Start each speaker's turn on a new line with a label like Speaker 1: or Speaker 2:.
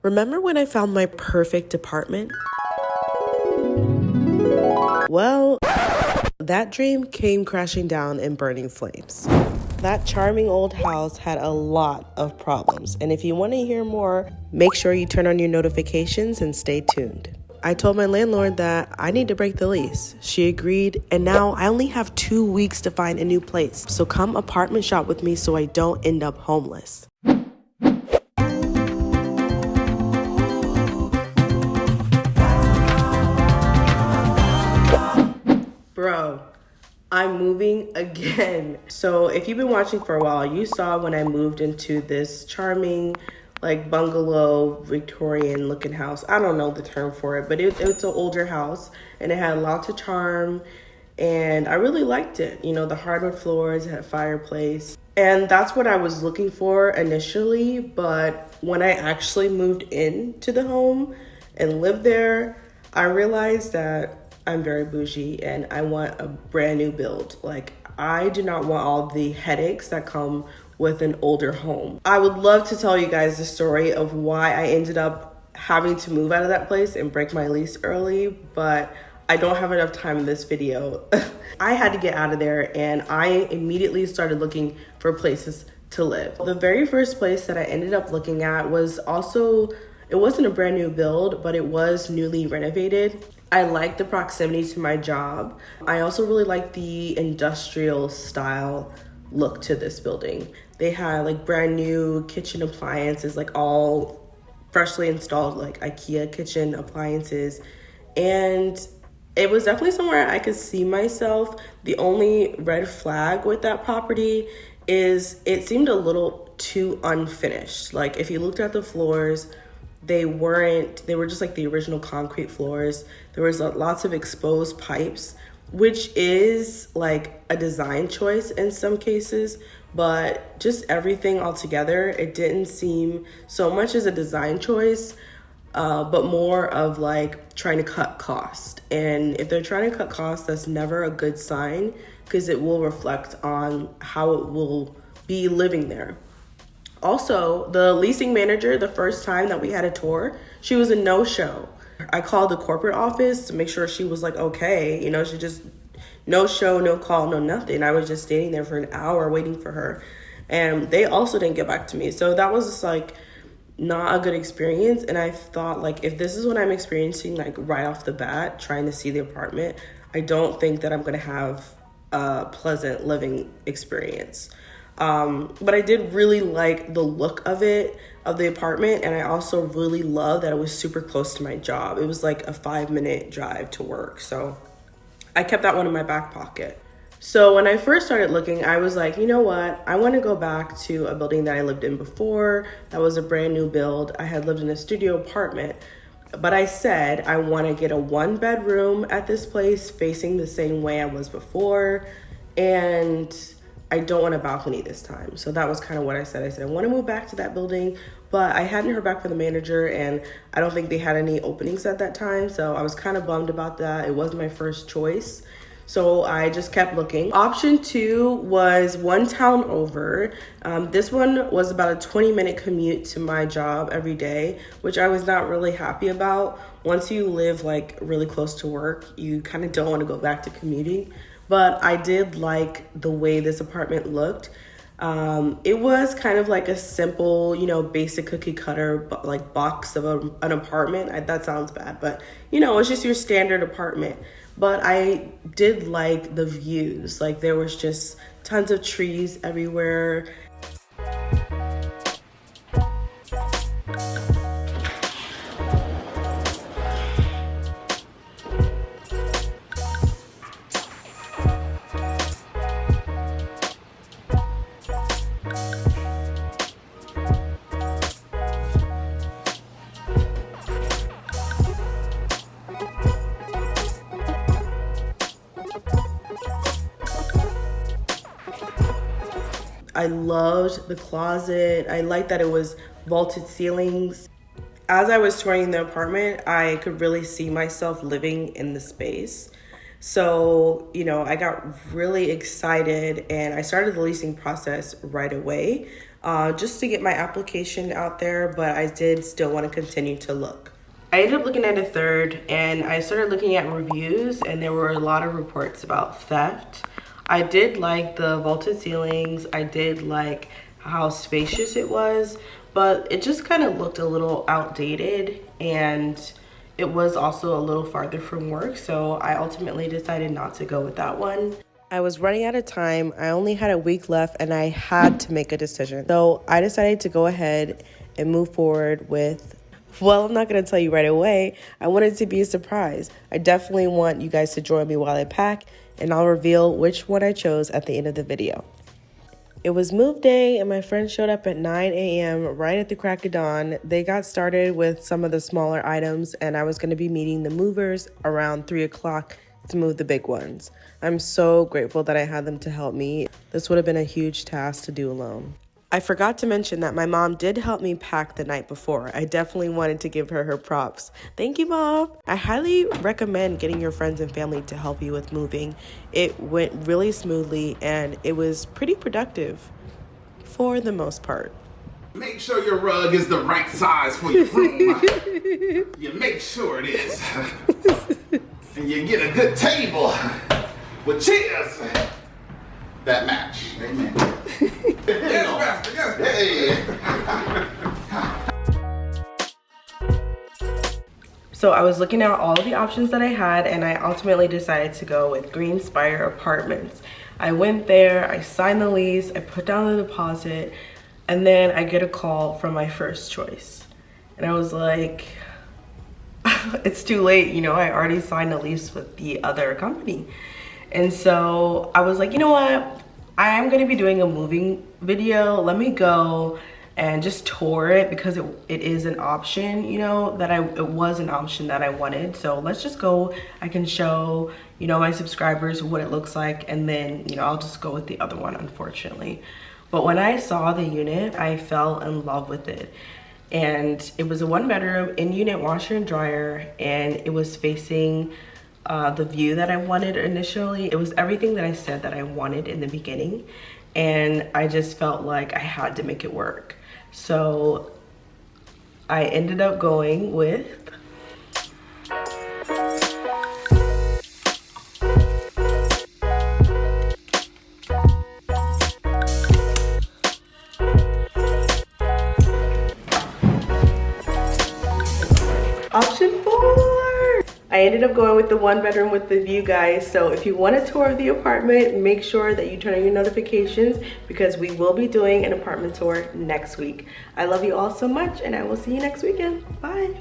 Speaker 1: Remember when I found my perfect apartment? Well, that dream came crashing down in burning flames. That charming old house had a lot of problems, and if you want to hear more, make sure you turn on your notifications and stay tuned. I told my landlord that I need to break the lease. She agreed, and now I only have 2 weeks to find a new place. So come apartment shop with me so I don't end up homeless. Bro, I'm moving again. So if you've been watching for a while, you saw when I moved into this charming, like bungalow, Victorian looking house. I don't know the term for it, but it's an older house and it had lots of charm and I really liked it. You know, the hardwood floors, it had a fireplace. And that's what I was looking for initially, but when I actually moved into the home and lived there, I realized that I'm very bougie and I want a brand new build. Like, I do not want all the headaches that come with an older home. I would love to tell you guys the story of why I ended up having to move out of that place and break my lease early, but I don't have enough time in this video. I had to get out of there and I immediately started looking for places to live. The very first place that I ended up looking at was also, it wasn't a brand new build, but it was newly renovated. I like the proximity to my job. I also really like the industrial style look to this building. They had like brand new kitchen appliances, like all freshly installed, like IKEA kitchen appliances. And it was definitely somewhere I could see myself. The only red flag with that property is it seemed a little too unfinished. Like if you looked at the floors, they were just like the original concrete floors. There was lots of exposed pipes, which is like a design choice in some cases, but just everything altogether, it didn't seem so much as a design choice, but more of like trying to cut cost. And if they're trying to cut costs, that's never a good sign because it will reflect on how it will be living there. Also, the leasing manager, the first time that we had a tour, she was a no-show. I called the corporate office to make sure she was like, okay, you know, she just no show, no call, no nothing. I was just standing there for an hour waiting for her. And they also didn't get back to me. So that was just like not a good experience. And I thought like, if this is what I'm experiencing, like right off the bat, trying to see the apartment, I don't think that I'm going to have a pleasant living experience. But I did really like the look of it, of the apartment. And I also really love that it was super close to my job. It was like a 5-minute drive to work. So I kept that one in my back pocket. So when I first started looking, I was like, you know what? I want to go back to a building that I lived in before. That was a brand new build. I had lived in a studio apartment. But I said, I want to get a 1-bedroom at this place facing the same way I was before. And I don't want a balcony this time. So that was kind of what I said. I said, I want to move back to that building, but I hadn't heard back from the manager and I don't think they had any openings at that time. So I was kind of bummed about that. It wasn't my first choice. So I just kept looking. Option 2 was one town over. This one was about a 20-minute commute to my job every day, which I was not really happy about. Once you live like really close to work, you kind of don't want to go back to commuting. But I did like the way this apartment looked. It was kind of like a simple, you know, basic cookie cutter, like box of an apartment. That sounds bad, but you know, it's just your standard apartment. But I did like the views. Like there was just tons of trees everywhere. I loved the closet. I liked that it was vaulted ceilings. As I was touring the apartment, I could really see myself living in the space. So, you know, I got really excited and I started the leasing process right away. just to get my application out there, but I did still want to continue to look. I ended up looking at a third, and I started looking at reviews, and there were a lot of reports about theft. I did like the vaulted ceilings. I did like how spacious it was, but it just kind of looked a little outdated, and it was also a little farther from work, so I ultimately decided not to go with that one. I was running out of time. I only had a week left, and I had to make a decision. So I decided to go ahead and move forward with, well, I'm not going to tell you right away. I want it to be a surprise. I definitely want you guys to join me while I pack, and I'll reveal which one I chose at the end of the video. It was move day, and my friends showed up at 9 a.m. right at the crack of dawn. They got started with some of the smaller items, and I was going to be meeting the movers around 3 o'clock to move the big ones. I'm so grateful that I had them to help me. This would have been a huge task to do alone. I forgot to mention that my mom did help me pack the night before. I definitely wanted to give her props. Thank you, Mom. I highly recommend getting your friends and family to help you with moving. It went really smoothly, and it was pretty productive for the most part.
Speaker 2: Make sure your rug is the right size for your room. You make sure it is. And you get a good table with chairs that match. Amen. Yes, Pastor. Yes.
Speaker 1: So I was looking at all the options that I had, and I ultimately decided to go with Greenspire Apartments. I went there, I signed the lease, I put down the deposit, and then I get a call from my first choice. And I was like, it's too late, you know, I already signed a lease with the other company. And so I was like, you know what? I am gonna be doing a moving video. Let me go and just tour it, because it is an option, you know, it was an option that I wanted. So let's just go. I can show, you know, my subscribers what it looks like, and then, you know, I'll just go with the other one, unfortunately. But when I saw the unit, I fell in love with it. And it was a 1-bedroom in-unit washer and dryer, and it was facing the view that I wanted initially. It was everything that I said that I wanted in the beginning, and I just felt like I had to make it work. So I ended up going with option 4. I ended up going with the 1-bedroom with the view, guys. So if you want a tour of the apartment, make sure that you turn on your notifications, because we will be doing an apartment tour next week. I love you all so much, and I will see you next weekend. Bye.